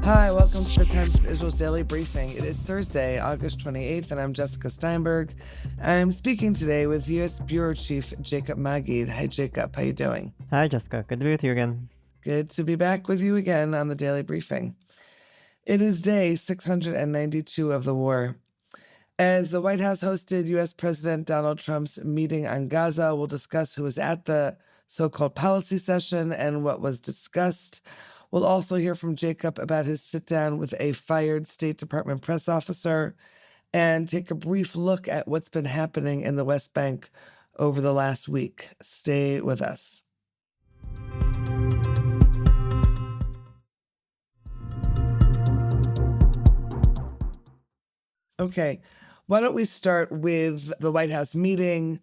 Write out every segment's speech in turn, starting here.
Hi, welcome to the Times of Israel's Daily Briefing. It is Thursday, August 28th, and I'm Jessica Steinberg. I'm speaking today with U.S. Bureau Chief Jacob Magid. Hi, Jacob. How you doing? Hi, Jessica. Good to be with you again. Good to be back with you again on the Daily Briefing. It is day 692 of the war. As the White House hosted U.S. President Donald Trump's meeting on Gaza, we'll discuss who was at the so-called policy session and what was discussed. We'll also hear from Jacob about his sit-down with a fired State Department press officer and take a brief look at what's been happening in the West Bank over the last week. Stay with us. Okay, why don't we start with the White House meeting,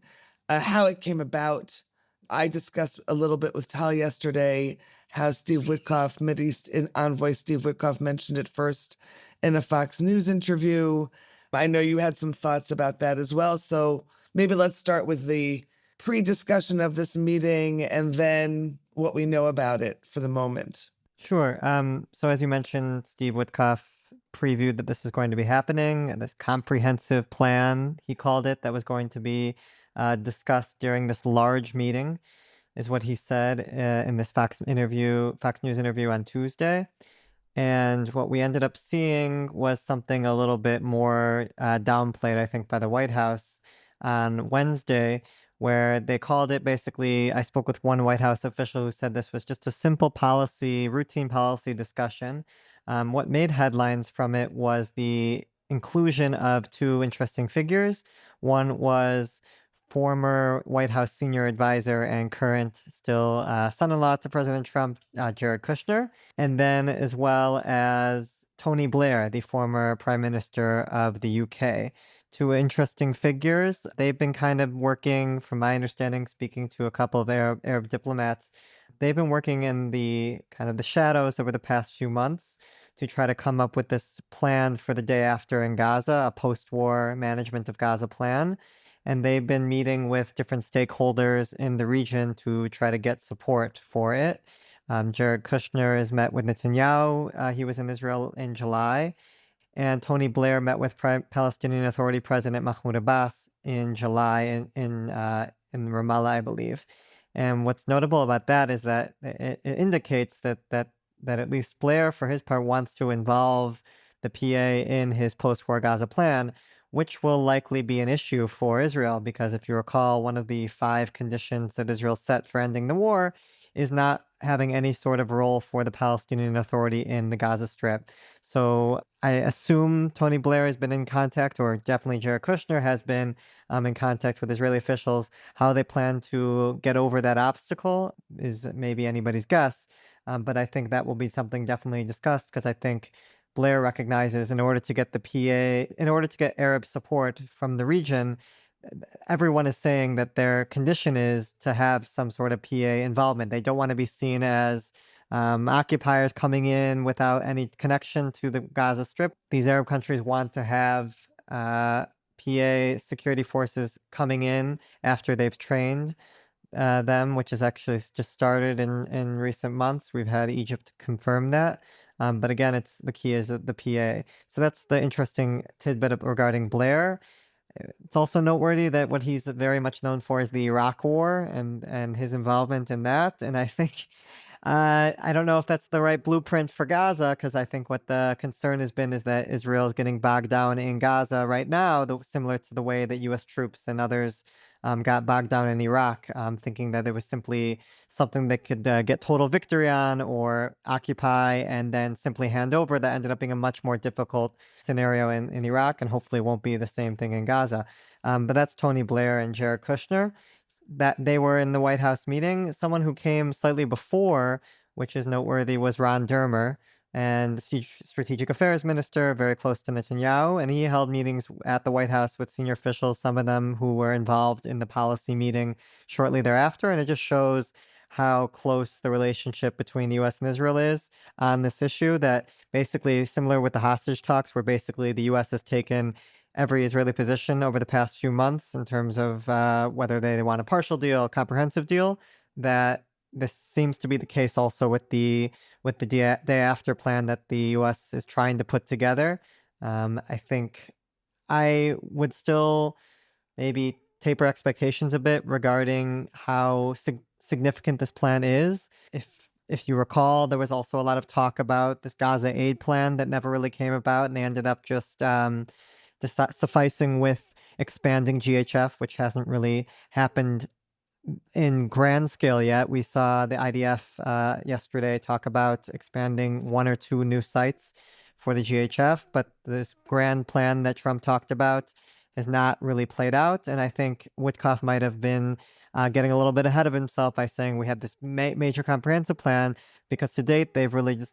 how it came about. I discussed a little bit with Tal yesterday how Steve Witkoff, Mideast envoy Steve Witkoff, mentioned it first in a Fox News interview. I know you had some thoughts about that as well. So maybe let's start with the pre-discussion of this meeting and then what we know about it for the moment. Sure. So as you mentioned, Steve Witkoff previewed that this is going to be happening, this comprehensive plan, he called it, that was going to be discussed during this large meeting, is what he said in this Fox News interview on Tuesday. And what we ended up seeing was something a little bit more downplayed, I think, by the White House on Wednesday, where they called it basically, I spoke with one White House official who said this was just a simple routine policy discussion. What made headlines from it was the inclusion of two interesting figures. One was former White House senior advisor and current still son-in-law to President Trump, Jared Kushner, and then as well as Tony Blair, the former Prime Minister of the UK. Two interesting figures. They've been kind of working, from my understanding, speaking to a couple of Arab diplomats, they've been working in the kind of the shadows over the past few months to try to come up with this plan for the day after in Gaza, a post-war management of Gaza plan. And they've been meeting with different stakeholders in the region to try to get support for it. Jared Kushner has met with Netanyahu. He was in Israel in July. And Tony Blair met with Palestinian Authority President Mahmoud Abbas in July in Ramallah, I believe. And what's notable about that is that it indicates that at least Blair, for his part, wants to involve the PA in his post-war Gaza plan, which will likely be an issue for Israel, because if you recall, one of the 5 conditions that Israel set for ending the war is not having any sort of role for the Palestinian Authority in the Gaza Strip. So I assume Tony Blair has been in contact, or definitely Jared Kushner has been in contact with Israeli officials. How they plan to get over that obstacle is maybe anybody's guess. But I think that will be something definitely discussed, because I think Blair recognizes in order to get Arab support from the region, everyone is saying that their condition is to have some sort of PA involvement. They don't want to be seen as occupiers coming in without any connection to the Gaza Strip. These Arab countries want to have PA security forces coming in after they've trained them, which has actually just started in recent months. We've had Egypt confirm that. But again, the key is the PA. So that's the interesting tidbit regarding Blair. It's also noteworthy that what he's very much known for is the Iraq War and his involvement in that. And I think, I don't know if that's the right blueprint for Gaza, because I think what the concern has been is that Israel is getting bogged down in Gaza right now, similar to the way that U.S. troops and others got bogged down in Iraq, thinking that it was simply something they could get total victory on or occupy and then simply hand over. That ended up being a much more difficult scenario in Iraq, and hopefully won't be the same thing in Gaza. But that's Tony Blair and Jared Kushner. That they were in the White House meeting. Someone who came slightly before, which is noteworthy, was Ron Dermer, and the strategic affairs minister, very close to Netanyahu, and he held meetings at the White House with senior officials, some of them who were involved in the policy meeting shortly thereafter. And it just shows how close the relationship between the U.S. and Israel is on this issue, that basically similar with the hostage talks, where basically the U.S. has taken every Israeli position over the past few months in terms of whether they want a partial deal, a comprehensive deal, that this seems to be the case also with the day after plan that the U.S. is trying to put together. I think I would still maybe taper expectations a bit regarding how significant this plan is. If you recall, there was also a lot of talk about this Gaza aid plan that never really came about, and they ended up just sufficing with expanding GHF, which hasn't really happened in grand scale yet. We saw the IDF yesterday talk about expanding 1 or 2 new sites for the GHF, but this grand plan that Trump talked about has not really played out. And I think Witkoff might have been getting a little bit ahead of himself by saying we had this major comprehensive plan, because to date, the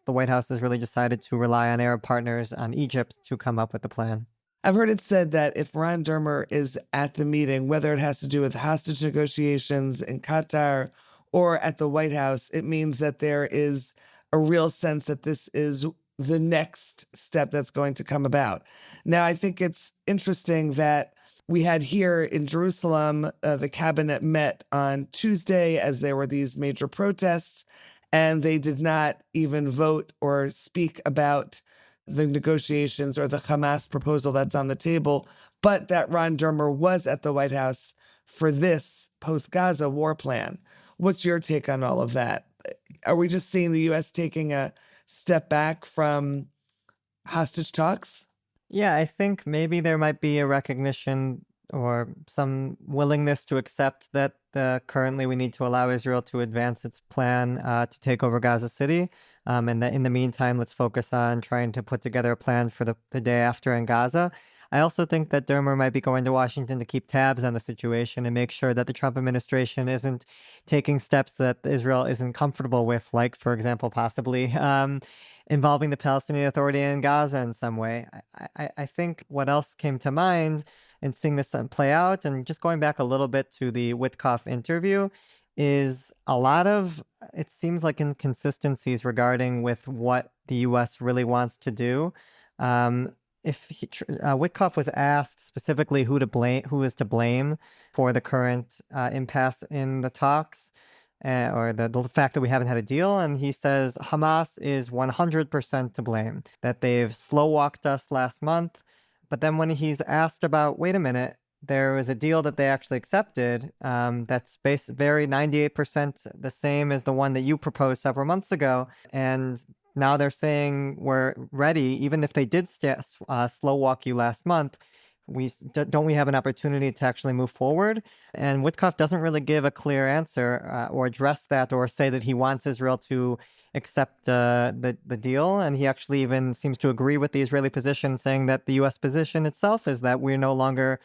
White House has really decided to rely on Arab partners, on Egypt, to come up with the plan. I've heard it said that if Ron Dermer is at the meeting, whether it has to do with hostage negotiations in Qatar or at the White House, it means that there is a real sense that this is the next step that's going to come about. Now, I think it's interesting that we had here in Jerusalem, the cabinet met on Tuesday as there were these major protests, and they did not even vote or speak about the negotiations or the Hamas proposal that's on the table, but that Ron Dermer was at the White House for this post-Gaza war plan. What's your take on all of that? Are we just seeing the U.S. taking a step back from hostage talks? Yeah, I think maybe there might be a recognition or some willingness to accept that currently we need to allow Israel to advance its plan to take over Gaza City. And that in the meantime, let's focus on trying to put together a plan for the day after in Gaza. I also think that Dermer might be going to Washington to keep tabs on the situation and make sure that the Trump administration isn't taking steps that Israel isn't comfortable with, like, for example, possibly involving the Palestinian Authority in Gaza in some way. I think what else came to mind in seeing this play out, and just going back a little bit to the Witkoff interview, is a lot of, it seems like, inconsistencies regarding with what the U.S. really wants to do. Witkoff was asked specifically who is to blame for the current impasse in the talks, or the fact that we haven't had a deal, and he says Hamas is 100% to blame, that they've slow-walked us last month. But then when he's asked about, wait a minute, there was a deal that they actually accepted that's very 98% the same as the one that you proposed several months ago, and now they're saying we're ready, even if they did slow walk you last month. Don't we have an opportunity to actually move forward? And Witkoff doesn't really give a clear answer or address that, or say that he wants Israel to accept the deal. And he actually even seems to agree with the Israeli position, saying that the U.S. position itself is that we're no longer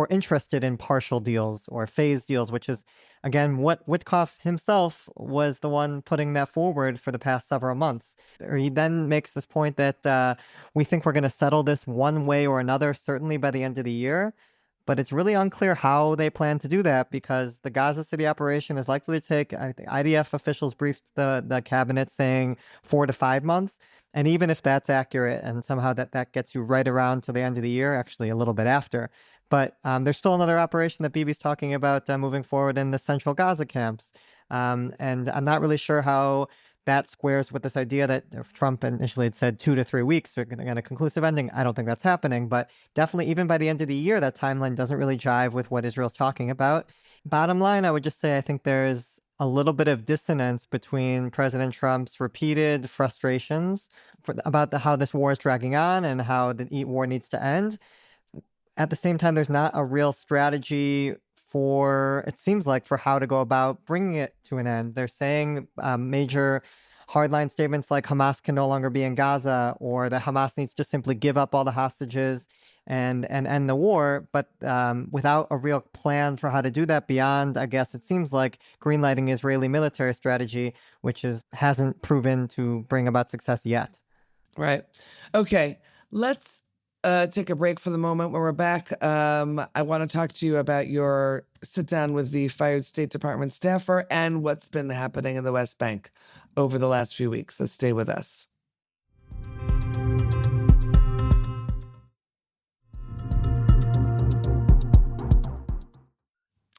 interested in partial deals or phase deals, which is, again, what Witkoff himself was the one putting that forward for the past several months. He then makes this point that we think we're going to settle this one way or another, certainly by the end of the year. But it's really unclear how they plan to do that, because the Gaza City operation is likely to take, I think IDF officials briefed the cabinet saying 4 to 5 months. And even if that's accurate, and somehow that gets you right around to the end of the year, actually a little bit after. But there's still another operation that Bibi's talking about moving forward in the central Gaza camps. And I'm not really sure how that squares with this idea that Trump initially had said 2 to 3 weeks are going to get a conclusive ending. I don't think that's happening, but definitely even by the end of the year, that timeline doesn't really jive with what Israel's talking about. Bottom line, I would just say I think there's a little bit of dissonance between President Trump's repeated frustrations about how this war is dragging on and how the war needs to end. At the same time, there's not a real strategy it seems like, for how to go about bringing it to an end. They're saying major hardline statements like Hamas can no longer be in Gaza, or that Hamas needs to simply give up all the hostages and end the war, but without a real plan for how to do that beyond, I guess it seems like, greenlighting Israeli military strategy, which hasn't proven to bring about success yet. Right. Okay. Let's take a break for the moment. When we're back, I want to talk to you about your sit down with the fired State Department staffer and what's been happening in the West Bank over the last few weeks. So stay with us.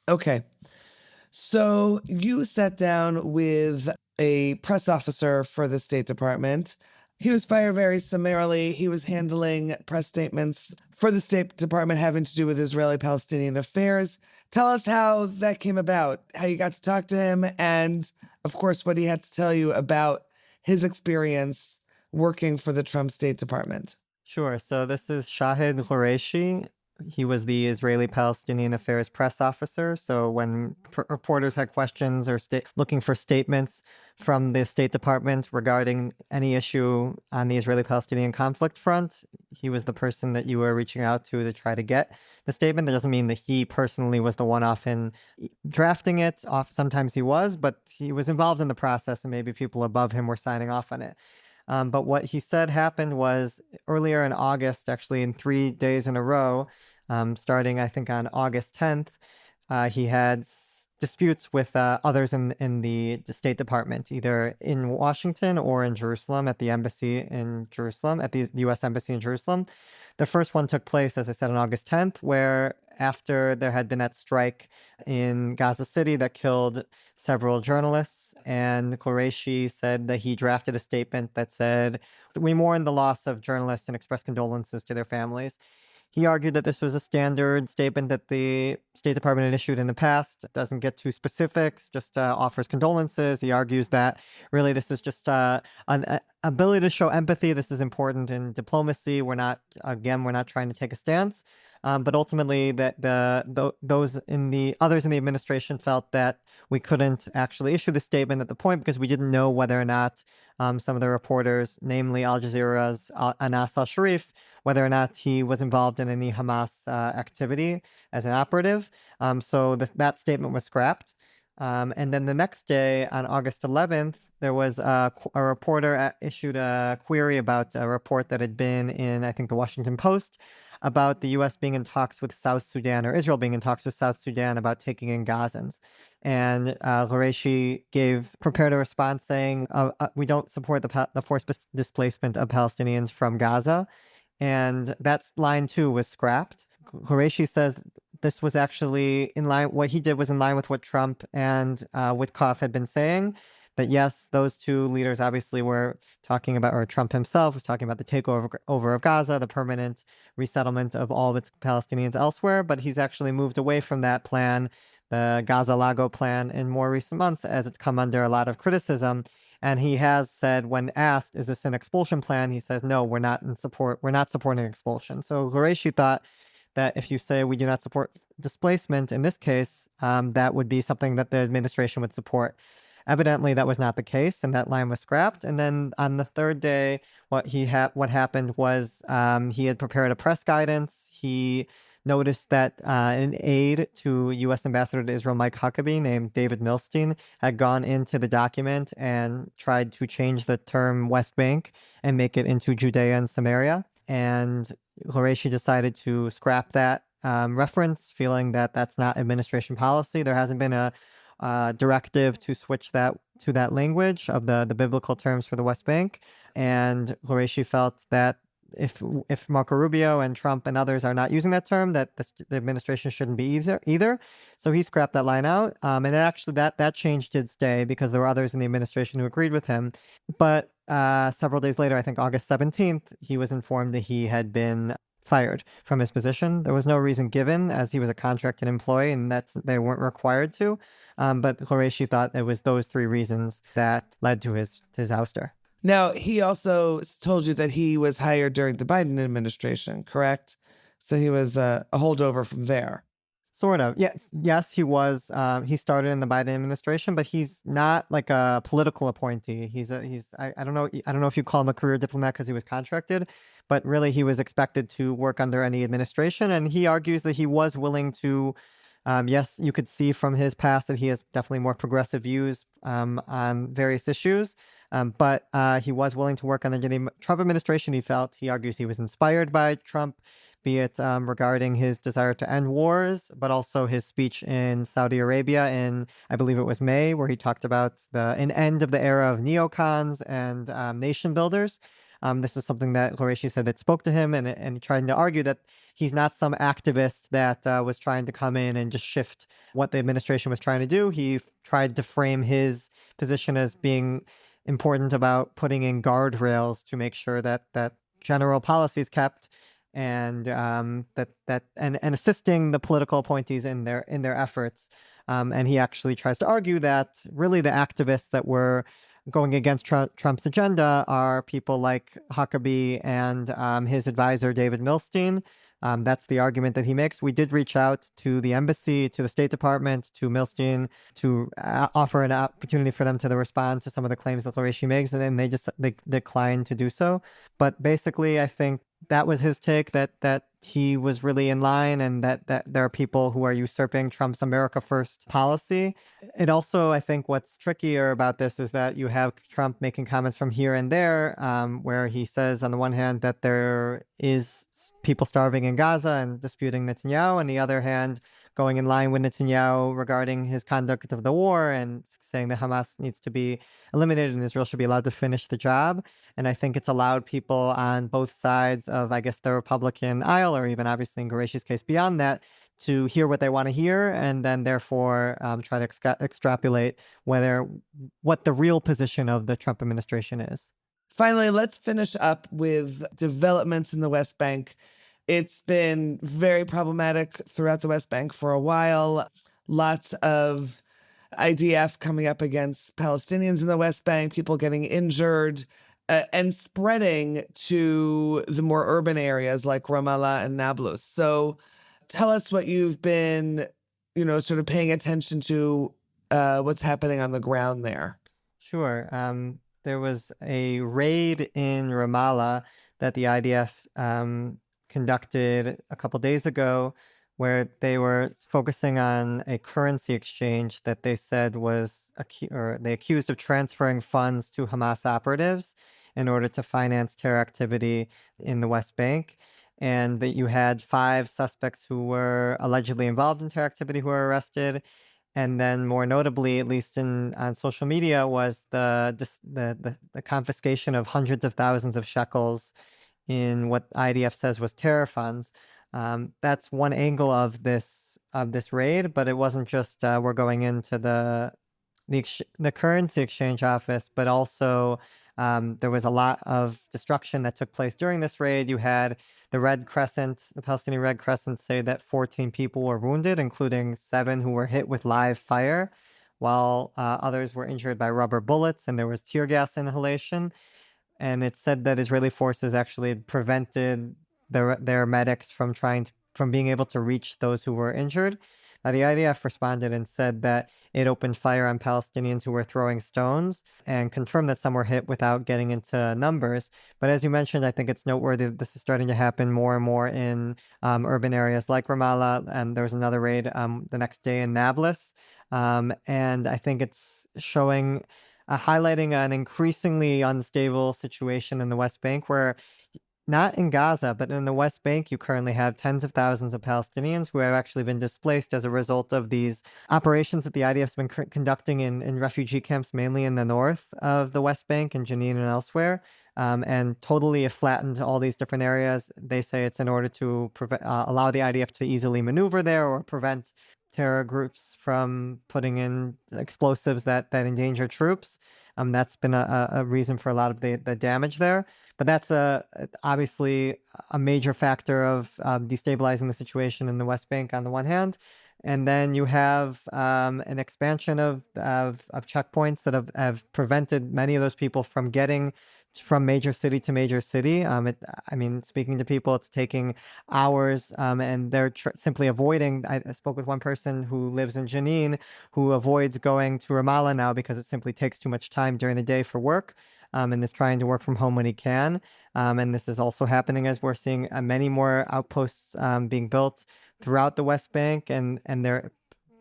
Okay. So you sat down with a press officer for the State Department. He was fired very summarily. He was handling press statements for the State Department having to do with Israeli-Palestinian affairs. Tell us how that came about, how you got to talk to him, and of course, what he had to tell you about his experience working for the Trump State Department. Sure. So this is Shahid Qureshi. He was the Israeli-Palestinian Affairs press officer. So when reporters had questions or looking for statements from the State Department regarding any issue on the Israeli-Palestinian conflict front, he was the person that you were reaching out to try to get the statement. That doesn't mean that he personally was the one often drafting it. Sometimes he was, but he was involved in the process, and maybe people above him were signing off on it. But what he said happened was earlier in August, actually in 3 days in a row, starting I think on August 10th, he had disputes with others in the State Department, either in Washington or in Jerusalem at the embassy in Jerusalem, at the U.S. Embassy in Jerusalem. The first one took place, as I said, on August 10th, where after there had been that strike in Gaza City that killed several journalists, and Qureshi said that he drafted a statement that said, "We mourn the loss of journalists and express condolences to their families." He argued that this was a standard statement that the State Department had issued in the past. It doesn't get too specifics, just offers condolences. He argues that really this is just an ability to show empathy. This is important in diplomacy. We're not trying to take a stance. But ultimately, that others in the administration felt that we couldn't actually issue the statement at the point because we didn't know whether or not some of the reporters, namely Al Jazeera's Anas al-Sharif, whether or not he was involved in any Hamas activity as an operative. So that statement was scrapped. And then the next day, on August 11th, there was a reporter issued a query about a report that had been in, I think, the Washington Post, about the U.S. being in talks with South Sudan, or Israel being in talks with South Sudan about taking in Gazans. And Qureshi prepared a response saying, we don't support the forced displacement of Palestinians from Gaza. And that line, too, was scrapped. Qureshi says this was actually in line, what he did was in line with what Trump and Witkoff had been saying, that yes, those two leaders obviously were talking about, or Trump himself was talking about the takeover of Gaza, the permanent resettlement of all of its Palestinians elsewhere, but he's actually moved away from that plan, the Gaza Lago plan, in more recent months as it's come under a lot of criticism. And he has said, when asked, is this an expulsion plan? He says, no, we're not supporting expulsion. So Qureshi thought that if you say we do not support displacement in this case, that would be something that the administration would support. Evidently, that was not the case, and that line was scrapped. And then on the third day, what happened was he had prepared a press guidance. He noticed that an aide to U.S. Ambassador to Israel, Mike Huckabee, named David Milstein, had gone into the document and tried to change the term West Bank and make it into Judea and Samaria. And Qureshi decided to scrap that reference, feeling that that's not administration policy. There hasn't been a directive to switch that to that language of the biblical terms for the West Bank. And Qureshi felt that if Marco Rubio and Trump and others are not using that term, that the administration shouldn't be either. So he scrapped that line out. And actually that change did stay because there were others in the administration who agreed with him. But several days later, I think August 17th, he was informed that he had been fired from his position. There was no reason given, as he was a contracted employee, and they weren't required to. But Qureshi thought it was those three reasons that led to his ouster. Now, he also told you that he was hired during the Biden administration, correct? So he was a holdover from there. Sort of. Yes, he was. He started in the Biden administration, but he's not like a political appointee. I don't know if you call him a career diplomat because he was contracted, but really he was expected to work under any administration. And he argues that he was willing to. Yes, you could see from his past that he has definitely more progressive views on various issues. But he was willing to work under the Trump administration. He argues he was inspired by Trump, be it regarding his desire to end wars, but also his speech in Saudi Arabia in, I believe it was May, where he talked about an end of the era of neocons and nation builders. This is something that Qureshi said that spoke to him, and trying to argue that he's not some activist that was trying to come in and just shift what the administration was trying to do. He tried to frame his position as being important about putting in guardrails to make sure that general policies kept, and and assisting the political appointees in their efforts. And he actually tries to argue that really the activists that were going against Trump's agenda are people like Huckabee and his advisor, David Milstein. That's the argument that he makes. We did reach out to the embassy, to the State Department, to Milstein to offer an opportunity for them to respond to some of the claims that Qureshi makes, and then they declined to do so. But basically, I think that was his take, that he was really in line, and that there are people who are usurping Trump's America First policy. It also, I think what's trickier about this is that you have Trump making comments from here and there, where he says on the one hand that there is people starving in Gaza and disputing Netanyahu, on the other hand going in line with Netanyahu regarding his conduct of the war and saying that Hamas needs to be eliminated and Israel should be allowed to finish the job. And I think it's allowed people on both sides of, I guess, the Republican aisle, or even obviously in Qureshi's case beyond that, to hear what they want to hear, and then therefore try to extrapolate what the real position of the Trump administration is. Finally, let's finish up with developments in the West Bank. It's been very problematic throughout the West Bank for a while. Lots of IDF coming up against Palestinians in the West Bank, people getting injured, and spreading to the more urban areas like Ramallah and Nablus. So tell us what you've been, sort of paying attention to, what's happening on the ground there. Sure. There was a raid in Ramallah that the IDF conducted a couple days ago, where they were focusing on a currency exchange that they said was, they accused of transferring funds to Hamas operatives in order to finance terror activity in the West Bank. And that you had 5 suspects who were allegedly involved in terror activity who were arrested. And then, more notably, at least on social media, was the confiscation of hundreds of thousands of shekels in what IDF says was terror funds. That's one angle of this raid, but it wasn't just we're going into the currency exchange office, but also there was a lot of destruction that took place during this raid. You had the Palestinian Red Crescent, say that 14 people were wounded, including 7 who were hit with live fire, while others were injured by rubber bullets, and there was tear gas inhalation. And it said that Israeli forces actually prevented their medics from being able to reach those who were injured. Now, the IDF responded and said that it opened fire on Palestinians who were throwing stones, and confirmed that some were hit without getting into numbers. But as you mentioned, I think it's noteworthy that this is starting to happen more and more in urban areas like Ramallah, and there was another raid the next day in Nablus. And I think it's highlighting an increasingly unstable situation in the West Bank, where not in Gaza, but in the West Bank, you currently have tens of thousands of Palestinians who have actually been displaced as a result of these operations that the IDF's been conducting in refugee camps, mainly in the north of the West Bank, in Jenin and elsewhere, and totally flattened all these different areas. They say it's in order to allow the IDF to easily maneuver there, or prevent terror groups from putting in explosives that endanger troops. That's been a reason for a lot of the damage there. But that's obviously a major factor of destabilizing the situation in the West Bank on the one hand. And then you have an expansion of checkpoints that have prevented many of those people from getting from major city to major city. Speaking to people, it's taking hours, and they're simply avoiding. I spoke with one person who lives in Jenin, who avoids going to Ramallah now because it simply takes too much time during the day for work, and is trying to work from home when he can. And this is also happening as we're seeing many more outposts being built throughout the West Bank, and they're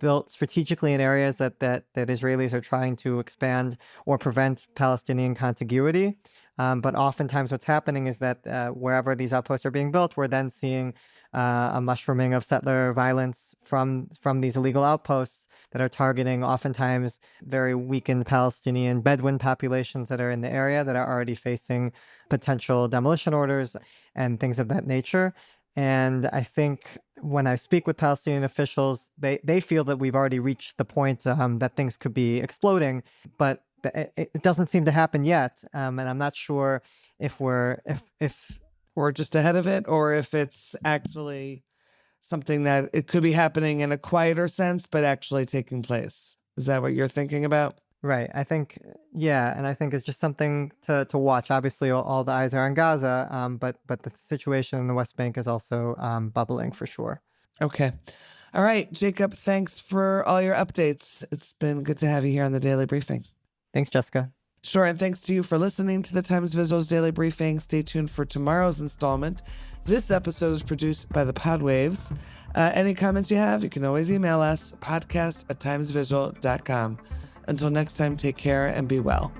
built strategically in areas that Israelis are trying to expand or prevent Palestinian contiguity. But oftentimes what's happening is that wherever these outposts are being built, we're then seeing a mushrooming of settler violence from these illegal outposts that are targeting oftentimes very weakened Palestinian Bedouin populations that are in the area that are already facing potential demolition orders and things of that nature. And I think when I speak with Palestinian officials, they feel that we've already reached the point that things could be exploding, but it doesn't seem to happen yet. And I'm not sure if we're just ahead of it, or if it's actually something that it could be happening in a quieter sense, but actually taking place. Is that what you're thinking about? Right. I think, yeah. And I think it's just something to watch. Obviously, all the eyes are on Gaza, but the situation in the West Bank is also bubbling for sure. Okay. All right, Jacob, thanks for all your updates. It's been good to have you here on the Daily Briefing. Thanks, Jessica. Sure, and thanks to you for listening to the Times Visual's Daily Briefing. Stay tuned for tomorrow's installment. This episode is produced by the Podwaves. Any comments you have, you can always email us, podcast@timesvisual.com. Until next time, take care and be well.